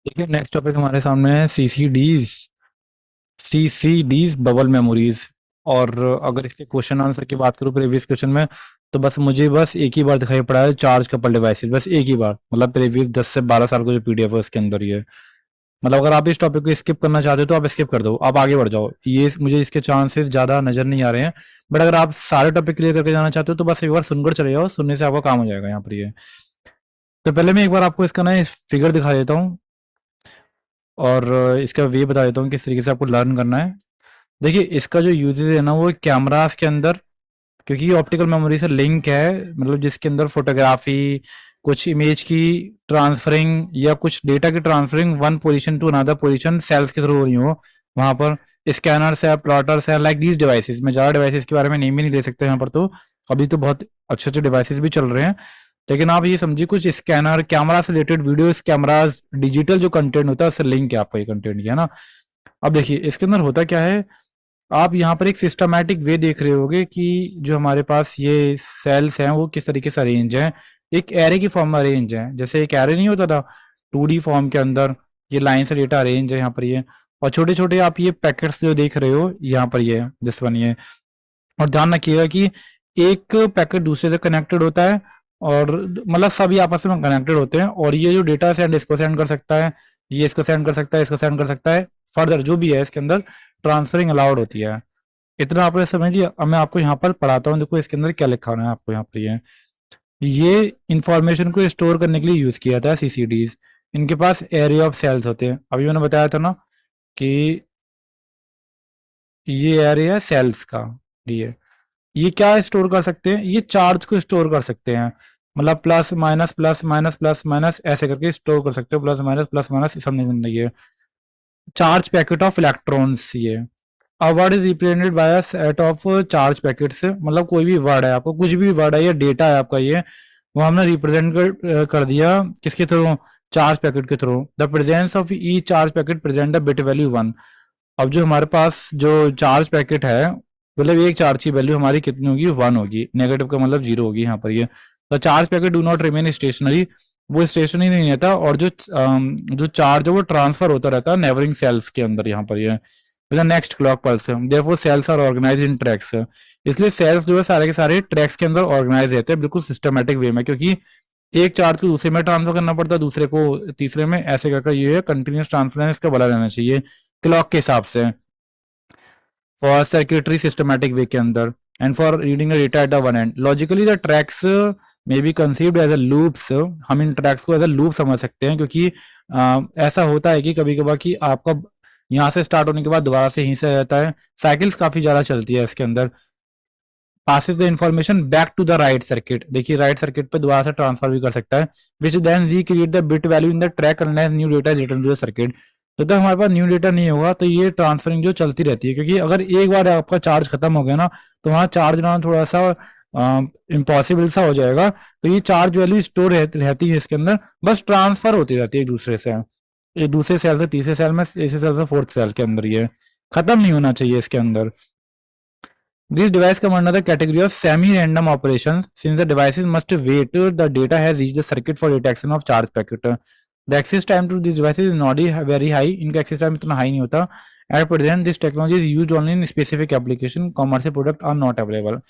देखिए next topic हमारे सामने है सीसीडीज बबल मेमोरीज। और अगर इसके क्वेश्चन आंसर की बात करूँ प्रीवियस क्वेश्चन में, तो बस मुझे एक ही बार दिखाई पड़ा है चार्ज कपल डिवाइसेस, बस एक ही बार। मतलब प्रीवियस 10 से 12 साल का जो पीडीएफ है उसके अंदर ये, मतलब अगर आप इस टॉपिक को स्किप करना चाहते हो तो आप स्किप कर दो, आप आगे बढ़ जाओ। ये मुझे इसके चांसेस ज्यादा नजर नहीं आ रहे हैं। बट अगर आप सारे टॉपिक क्लियर करके जाना चाहते हो तो बस एक बार सुनकर चले जाओ, सुनने से आपका काम हो जाएगा यहाँ पर ये। तो पहले मैं एक बार आपको इसका ना फिगर दिखा देता हूँ, और इसका वे बता देता हूँ किस तरीके से आपको लर्न करना है। देखिए इसका जो यूजेज है ना वो कैमरास के अंदर, क्योंकि ये ऑप्टिकल मेमोरी से लिंक है, मतलब जिसके अंदर फोटोग्राफी, कुछ इमेज की ट्रांसफरिंग या कुछ डेटा की transferring one position to another position cells के थ्रू हो रही हो, वहां पर स्कैनर्स है, प्लॉटर्स है, लाइक दीज डिवाइसेस। मैं ज्यादा डिवाइसेस के बारे में नेम भी नहीं ले सकता यहाँ पर, तो अभी तो बहुत अच्छे अच्छे डिवाइसेस भी चल रहे हैं। लेकिन आप ये समझिए कुछ स्कैनर कैमरा से रिलेटेड वीडियो कैमराज डिजिटल जो कंटेंट होता है उससे लिंक है आपका ये कंटेंट, है ना। अब देखिए इसके अंदर होता क्या है, आप यहाँ पर एक सिस्टमैटिक वे देख रहे होगे कि जो हमारे पास ये सेल्स हैं वो किस तरीके से अरेंज हैं, एक एरे की फॉर्म में अरेंज है। जैसे एक एरे नहीं होता था 2D फॉर्म के अंदर, ये लाइन से डेटा अरेंज है यहाँ पर ये। और छोटे छोटे आप ये पैकेट्स जो देख रहे हो यहाँ पर ये दिस वन ये। और ध्यान रखिएगा कि एक पैकेट दूसरे से कनेक्टेड होता है, और मतलब सभी आपस में कनेक्टेड होते हैं, और ये जो डेटा सेंड इसको सेंड कर सकता है, ये इसको सेंड कर सकता है, इसको सेंड कर सकता है, फर्दर जो भी है इसके अंदर ट्रांसफरिंग अलाउड होती है। इतना आपने समझिए। अब मैं आपको यहाँ पर पढ़ाता हूँ, देखो इसके अंदर क्या लिखा हुआ है आपको यहाँ पर ये इंफॉर्मेशन को स्टोर करने के लिए यूज किया था सीसीडीज। इनके पास एरे ऑफ सेल्स होते हैं, अभी मैंने बताया था ना कि ये एरे है सेल्स का। ये क्या स्टोर कर सकते हैं, ये चार्ज को स्टोर कर सकते हैं, मतलब plus minus plus minus plus minus ऐसे करके स्टोर कर सकते हो, प्लस माइनस समझ ये चार्ज पैकेट ऑफ इलेक्ट्रॉन्स ये। A word is represented by a set of charge packets, मतलब कोई भी वर्ड है आपको, कुछ भी वर्ड है या डेटा है आपका ये, वो हमने रिप्रेजेंट कर दिया किसके थ्रू, चार्ज पैकेट के through. The presence of E charge packet present the bit value 1। अब जो हमारे पास जो चार्ज पैकेट है, मतलब एक चार्ज की वैल्यू हमारी कितनी होगी, 1 होगी, नेगेटिव का मतलब 0 होगी यहाँ पर ये। The charge packet do not remain stationery, वो स्टेशनरी नहीं रहता, और जो चार्ज है वो ट्रांसफर होता रहता है नेबरिंग सेल्स के अंदर यहाँ पर ये next clock pulse. Therefore cells are organize in tracks, इसलिए सेल्स जो है सारे के सारे ट्रैक्स के अंदर ऑर्गेनाइज रहते हैं बिल्कुल सिस्टमेटिक वे में, क्योंकि एक चार्ज को दूसरे में ट्रांसफर करना पड़ता है, दूसरे को तीसरे में, ऐसे करके ये कंटिन्यूस ट्रांसफरेंस का बना रहना चाहिए क्लॉक के हिसाब से, फॉर सर्किटरी सिस्टमेटिक वे के अंदर। And for reading the data at the one end logically the tracks may be conceived as a loops, हम इन ट्रैक्स को एज अ लूप समझ सकते हैं, क्योंकि ऐसा होता है कि कभी कभार कि आपका यहाँ से स्टार्ट होने के बाद दोबारा से यहीं से रहता है, साइकिल्स काफी ज्यादा चलती है इसके अंदर। passes the information back to the right circuit, देखिए राइट सर्किट पे दोबारा से ट्रांसफर भी कर सकता है, which then recreate the bit value in the track unless new data is written to the circuit। तो तक हमारे पास न्यू डेटा नहीं होगा तो ये ट्रांसफरिंग जो चलती रहती है, क्योंकि अगर एक बार आपका चार्ज खत्म हो गया ना तो वहाँ चार्ज लाना थोड़ा सा इम्पॉसिबल सा हो जाएगा। तो ये चार्ज वैल्यू स्टोर रहती है इसके अंदर, बस ट्रांसफर होती रहती है एक दूसरे से, एक दूसरे सेल से तीसरे सेल में, तीसरे सेल से फोर्थ सेल के अंदर, ये खत्म नहीं होना चाहिए इसके अंदर। This device come under the category of semi-random operations since the devices must wait the data has reached the circuit for detection of charge packet. The access time to these devices is not very high. इनका access time इतना high नहीं होता. At present, this technology is used only in specific application. Commercial product are not available.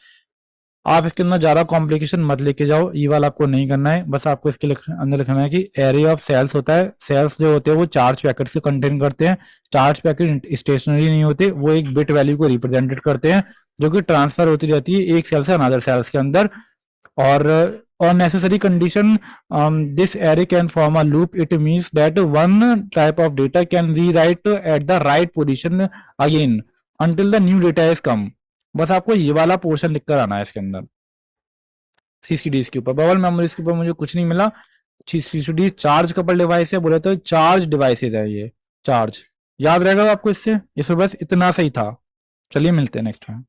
आप इसके अंदर ज्यादा complication मत लेके जाओ, ये वाला आपको नहीं करना है। बस आपको इसके अंदर लिखना है कि एरे ऑफ सेल्स होता है, सेल्स जो होते हैं वो चार्ज पैकेट से कंटेन करते हैं, चार्ज पैकेट स्टेशनरी नहीं होते, वो एक बिट वैल्यू को रिप्रेजेंटेड करते हैं जो कि ट्रांसफर होती रहती है एक सेल से अनदर सेल्स के अंदर। और necessary condition, this array can form a loop. It means that one type of data can rewrite at the right position again until the new data is come। बस आपको ये वाला portion लिख कर आना है इसके अंदर। सीसीडी के ऊपर, बबल मेमोरीज के ऊपर मुझे कुछ नहीं मिला। सीसीडी चार्ज कपल डिवाइस है, बोले तो चार्ज डिवाइसेज है ये, चार्ज याद रहेगा आपको इससे, इसमें बस इतना सही था। चलिए मिलते हैं नेक्स्ट में।